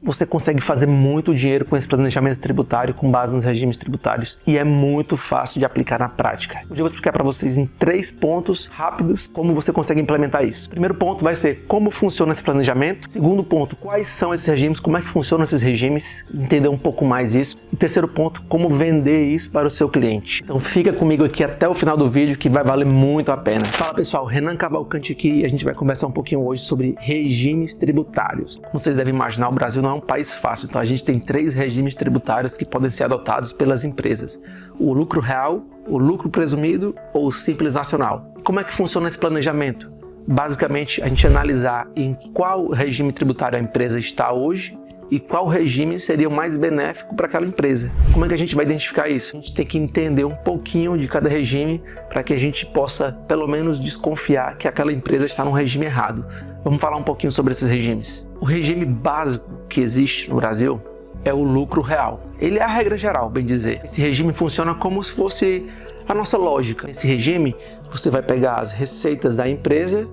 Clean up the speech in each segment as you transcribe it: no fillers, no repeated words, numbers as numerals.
você consegue fazer muito dinheiro com esse planejamento tributário com base nos regimes tributários e é muito fácil de aplicar na prática. Hoje eu vou explicar para vocês em 3 pontos rápidos como você consegue implementar isso. Primeiro ponto vai ser como funciona esse planejamento. Segundo ponto, quais são esses regimes, como é que funcionam esses regimes, entender um pouco mais isso. E terceiro ponto, como vender isso para o seu cliente. Então fica comigo aqui até o final do vídeo que vai valer muito a pena. Fala pessoal, Renan Cavalcante aqui e a gente vai conversar um pouquinho hoje sobre regimes tributários. Como vocês devem imaginar, o Brasil não é um país fácil, então a gente tem 3 regimes tributários que podem ser adotados pelas empresas. O lucro real, o lucro presumido ou o simples nacional. Como é que funciona esse planejamento? Basicamente, a gente analisar em qual regime tributário a empresa está hoje e qual regime seria o mais benéfico para aquela empresa. Como é que a gente vai identificar isso? A gente tem que entender um pouquinho de cada regime para que a gente possa, pelo menos, desconfiar que aquela empresa está num regime errado. Vamos falar um pouquinho sobre esses regimes. O regime básico que existe no Brasil é o lucro real. Ele é a regra geral, bem dizer. Esse regime funciona como se fosse a nossa lógica. Nesse regime, você vai pegar as receitas da empresa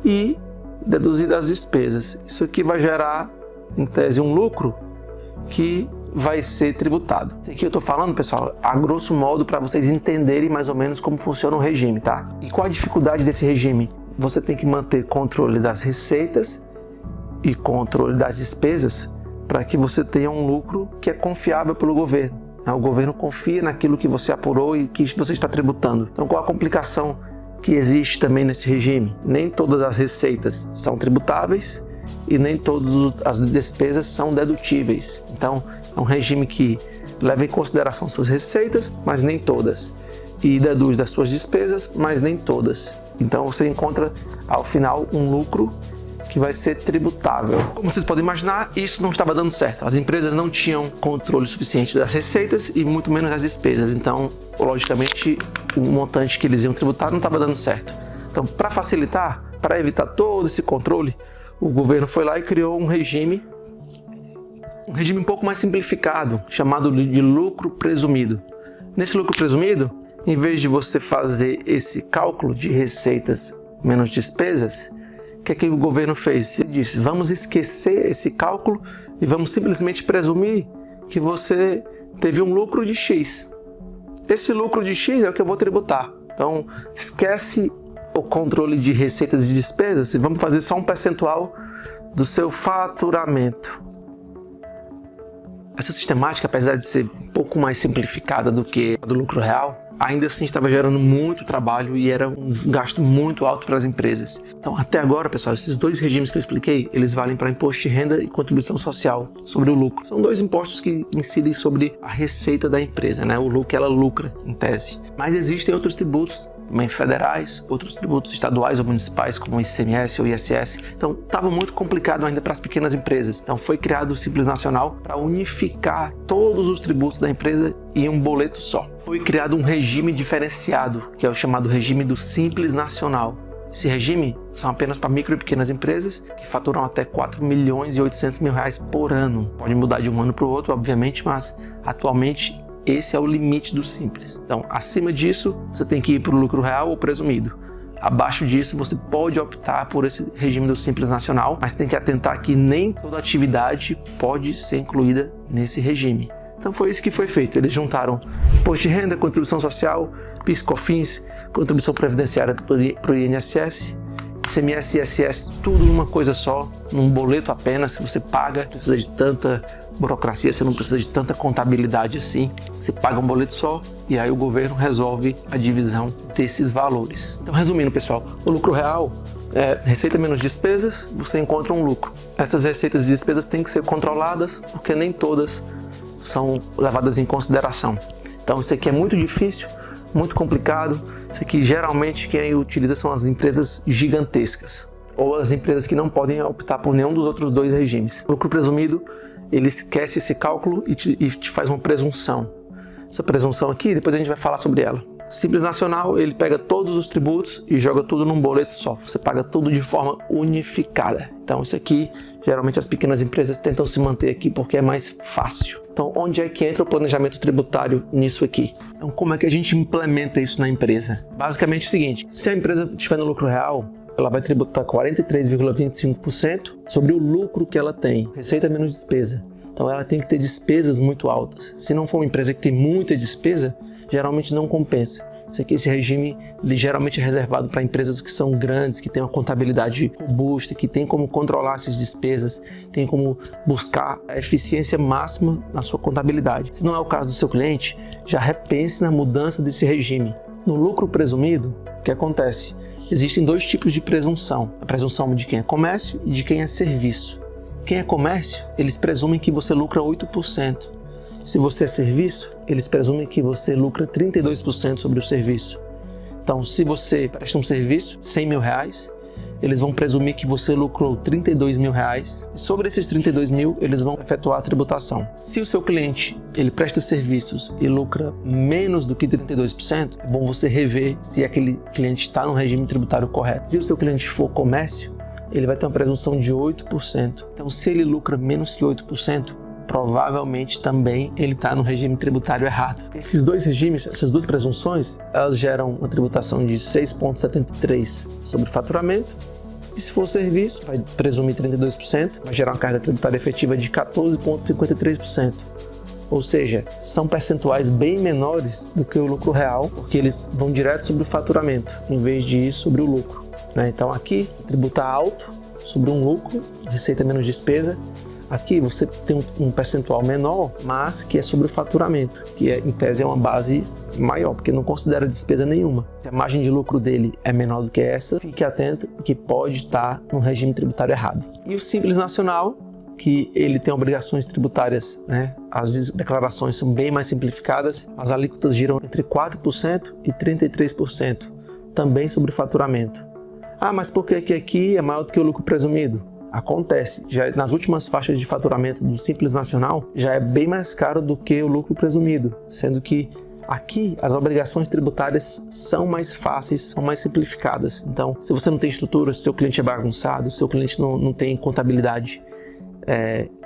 e deduzir das despesas. Isso aqui vai gerar, em tese, um lucro que vai ser tributado. Isso aqui eu estou falando, pessoal, a grosso modo para vocês entenderem mais ou menos como funciona o regime, tá? E qual a dificuldade desse regime? Você tem que manter controle das receitas e controle das despesas para que você tenha um lucro que é confiável pelo governo. O governo confia naquilo que você apurou e que você está tributando. Então, qual a complicação que existe também nesse regime? Nem todas as receitas são tributáveis e nem todas as despesas são dedutíveis. Então, é um regime que leva em consideração suas receitas, mas nem todas. E deduz das suas despesas, mas nem todas. Então, você encontra, ao final, um lucro que vai ser tributável. Como vocês podem imaginar, isso não estava dando certo. As empresas não tinham controle suficiente das receitas e muito menos das despesas. Então, logicamente, o montante que eles iam tributar não estava dando certo. Então, para facilitar, para evitar todo esse controle, o governo foi lá e criou um regime um pouco mais simplificado, chamado de lucro presumido. Nesse lucro presumido, em vez de você fazer esse cálculo de receitas menos despesas, o que é que o governo fez? Ele disse, vamos esquecer esse cálculo e vamos simplesmente presumir que você teve um lucro de X. Esse lucro de X é o que eu vou tributar. Então, esquece o controle de receitas e despesas e vamos fazer só um percentual do seu faturamento. Essa sistemática, apesar de ser um pouco mais simplificada do que a do lucro real, ainda assim estava gerando muito trabalho e era um gasto muito alto para as empresas. Então, até agora, pessoal, esses 2 regimes que eu expliquei, eles valem para imposto de renda e contribuição social sobre o lucro. São 2 impostos que incidem sobre a receita da empresa, né? O lucro que ela lucra, em tese. Mas existem outros tributos, também federais, outros tributos estaduais ou municipais, como o ICMS ou ISS. Então, estava muito complicado ainda para as pequenas empresas. Então, foi criado o Simples Nacional para unificar todos os tributos da empresa em um boleto só. Foi criado um regime diferenciado, que é o chamado regime do Simples Nacional. Esse regime são apenas para micro e pequenas empresas que faturam até 4 milhões e 800 mil reais por ano. Pode mudar de um ano para o outro, obviamente, mas atualmente esse é o limite do Simples. Então, acima disso, você tem que ir para o lucro real ou presumido. Abaixo disso, você pode optar por esse regime do Simples Nacional, mas tem que atentar que nem toda atividade pode ser incluída nesse regime. Então, foi isso que foi feito. Eles juntaram imposto de renda, contribuição social, PIS/COFINS, contribuição previdenciária para o INSS, ICMS e ISS, tudo numa coisa só, num boleto apenas. Se você paga, precisa de tanta burocracia, você não precisa de tanta contabilidade assim. Você paga um boleto só e aí o governo resolve a divisão desses valores. Então, resumindo, pessoal, o lucro real é receita menos despesas, você encontra um lucro. Essas receitas e despesas têm que ser controladas porque nem todas são levadas em consideração. Então, isso aqui é muito difícil, muito complicado. Isso aqui, geralmente, quem utiliza são as empresas gigantescas ou as empresas que não podem optar por nenhum dos outros 2 regimes. O lucro presumido, ele esquece esse cálculo e te faz uma presunção. Essa presunção aqui, depois a gente vai falar sobre ela. Simples Nacional, ele pega todos os tributos e joga tudo num boleto só. Você paga tudo de forma unificada. Então isso aqui, geralmente as pequenas empresas tentam se manter aqui porque é mais fácil. Então onde é que entra o planejamento tributário nisso aqui? Então como é que a gente implementa isso na empresa? Basicamente é o seguinte, se a empresa estiver no lucro real, ela vai tributar 43,25% sobre o lucro que ela tem, receita menos despesa. Então ela tem que ter despesas muito altas. Se não for uma empresa que tem muita despesa, geralmente não compensa. Esse regime ele geralmente é reservado para empresas que são grandes, que têm uma contabilidade robusta, que tem como controlar essas despesas, tem como buscar a eficiência máxima na sua contabilidade. Se não é o caso do seu cliente, já repense na mudança desse regime. No lucro presumido, o que acontece? Existem dois tipos de presunção. A presunção de quem é comércio e de quem é serviço. Quem é comércio, eles presumem que você lucra 8%. Se você é serviço, eles presumem que você lucra 32% sobre o serviço. Então, se você presta um serviço, R$100 mil, eles vão presumir que você lucrou R$32 mil e sobre esses 32 mil, eles vão efetuar a tributação. Se o seu cliente ele presta serviços e lucra menos do que 32%, é bom você rever se aquele cliente está no regime tributário correto. Se o seu cliente for comércio, ele vai ter uma presunção de 8%. Então, se ele lucra menos que 8%, provavelmente também ele está no regime tributário errado. Esses dois regimes, essas duas presunções, elas geram uma tributação de 6,73% sobre faturamento. E se for serviço, vai presumir 32%, vai gerar uma carga tributária efetiva de 14,53%. Ou seja, são percentuais bem menores do que o lucro real, porque eles vão direto sobre o faturamento, em vez de ir sobre o lucro. Então aqui, tributar alto sobre um lucro, receita menos despesa. Aqui você tem um percentual menor, mas que é sobre o faturamento, que em tese é uma base maior, porque não considera despesa nenhuma. Se a margem de lucro dele é menor do que essa, fique atento que pode estar no regime tributário errado. E o Simples Nacional, que ele tem obrigações tributárias, as declarações são bem mais simplificadas, as alíquotas giram entre 4% e 33%, também sobre o faturamento. Mas por que aqui é maior do que o lucro presumido? Acontece, já nas últimas faixas de faturamento do Simples Nacional, já é bem mais caro do que o lucro presumido, sendo que aqui as obrigações tributárias são mais fáceis, são mais simplificadas. Então, se você não tem estrutura, se seu cliente é bagunçado, se seu cliente não tem contabilidade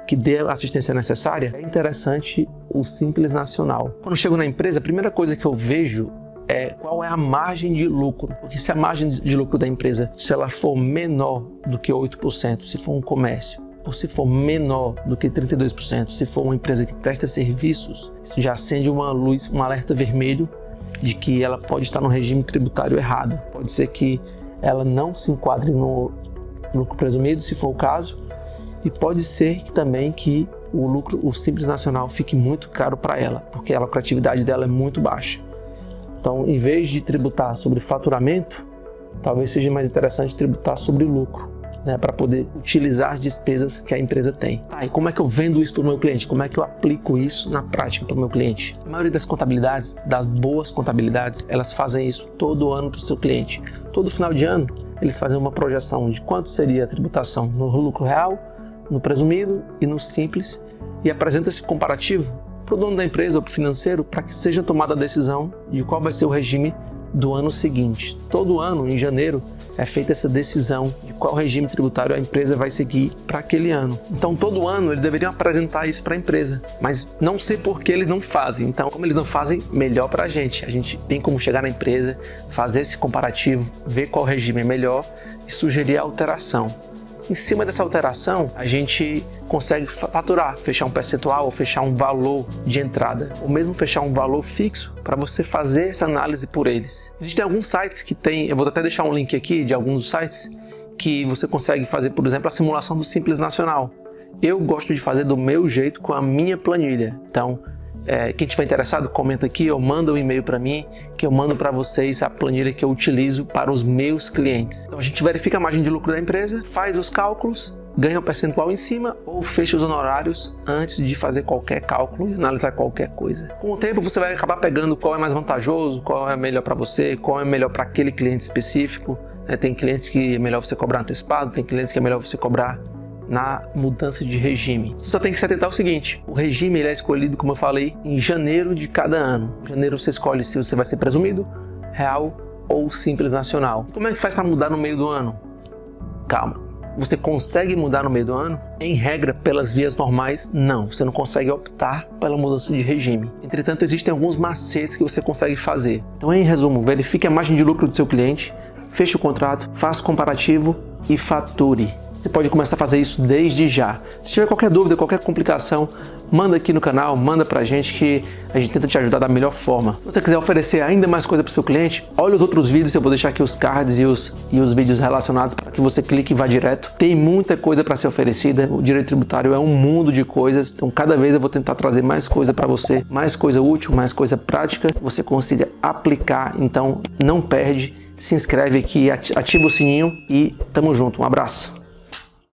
que dê a assistência necessária, é interessante o Simples Nacional. Quando eu chego na empresa, a primeira coisa que eu vejo é qual é a margem de lucro, porque se a margem de lucro da empresa, se ela for menor do que 8%, se for um comércio, ou se for menor do que 32%, se for uma empresa que presta serviços, isso já acende uma luz, um alerta vermelho de que ela pode estar no regime tributário errado. Pode ser que ela não se enquadre no lucro presumido, se for o caso, e pode ser também que o Simples Nacional fique muito caro para ela, porque a lucratividade dela é muito baixa. Então, em vez de tributar sobre faturamento, talvez seja mais interessante tributar sobre lucro, para poder utilizar as despesas que a empresa tem. E como é que eu vendo isso para o meu cliente? Como é que eu aplico isso na prática para o meu cliente? A maioria das contabilidades, das boas contabilidades, elas fazem isso todo ano para o seu cliente. Todo final de ano, eles fazem uma projeção de quanto seria a tributação no lucro real, no presumido e no simples, e apresenta esse comparativo para o dono da empresa ou para o financeiro, para que seja tomada a decisão de qual vai ser o regime do ano seguinte. Todo ano, em janeiro, é feita essa decisão de qual regime tributário a empresa vai seguir para aquele ano. Então, todo ano, eles deveriam apresentar isso para a empresa, mas não sei por que eles não fazem. Então, como eles não fazem, melhor para a gente. A gente tem como chegar na empresa, fazer esse comparativo, ver qual regime é melhor e sugerir a alteração. Em cima dessa alteração, a gente consegue faturar, fechar um percentual ou fechar um valor de entrada, ou mesmo fechar um valor fixo para você fazer essa análise por eles. Existem alguns sites que tem, eu vou até deixar um link aqui de alguns dos sites, que você consegue fazer, por exemplo, a simulação do Simples Nacional. Eu gosto de fazer do meu jeito com a minha planilha. Então, quem estiver interessado, comenta aqui ou manda um e-mail para mim, que eu mando para vocês a planilha que eu utilizo para os meus clientes. Então a gente verifica a margem de lucro da empresa, faz os cálculos, ganha o percentual em cima ou fecha os honorários antes de fazer qualquer cálculo e analisar qualquer coisa. Com o tempo você vai acabar pegando qual é mais vantajoso, qual é melhor para você, qual é melhor para aquele cliente específico. Tem clientes que é melhor você cobrar antecipado, tem clientes que é melhor você cobrar na mudança de regime. Você só tem que se atentar ao seguinte: o regime ele é escolhido, como eu falei, em janeiro de cada ano. Em janeiro você escolhe se você vai ser presumido, real ou Simples Nacional. Como é que faz para mudar no meio do ano? Calma. Você consegue mudar no meio do ano? Em regra, pelas vias normais, não. Você não consegue optar pela mudança de regime. Entretanto, existem alguns macetes que você consegue fazer. Então, em resumo, verifique a margem de lucro do seu cliente, feche o contrato, faça o comparativo e fature. Você pode começar a fazer isso desde já. Se tiver qualquer dúvida, qualquer complicação, manda aqui no canal, manda pra gente que a gente tenta te ajudar da melhor forma. Se você quiser oferecer ainda mais coisa para o seu cliente, olha os outros vídeos, eu vou deixar aqui os cards e os vídeos relacionados para que você clique e vá direto. Tem muita coisa para ser oferecida, o direito tributário é um mundo de coisas, então cada vez eu vou tentar trazer mais coisa para você, mais coisa útil, mais coisa prática, que você consiga aplicar, então não perde, se inscreve aqui, ativa o sininho e tamo junto, um abraço.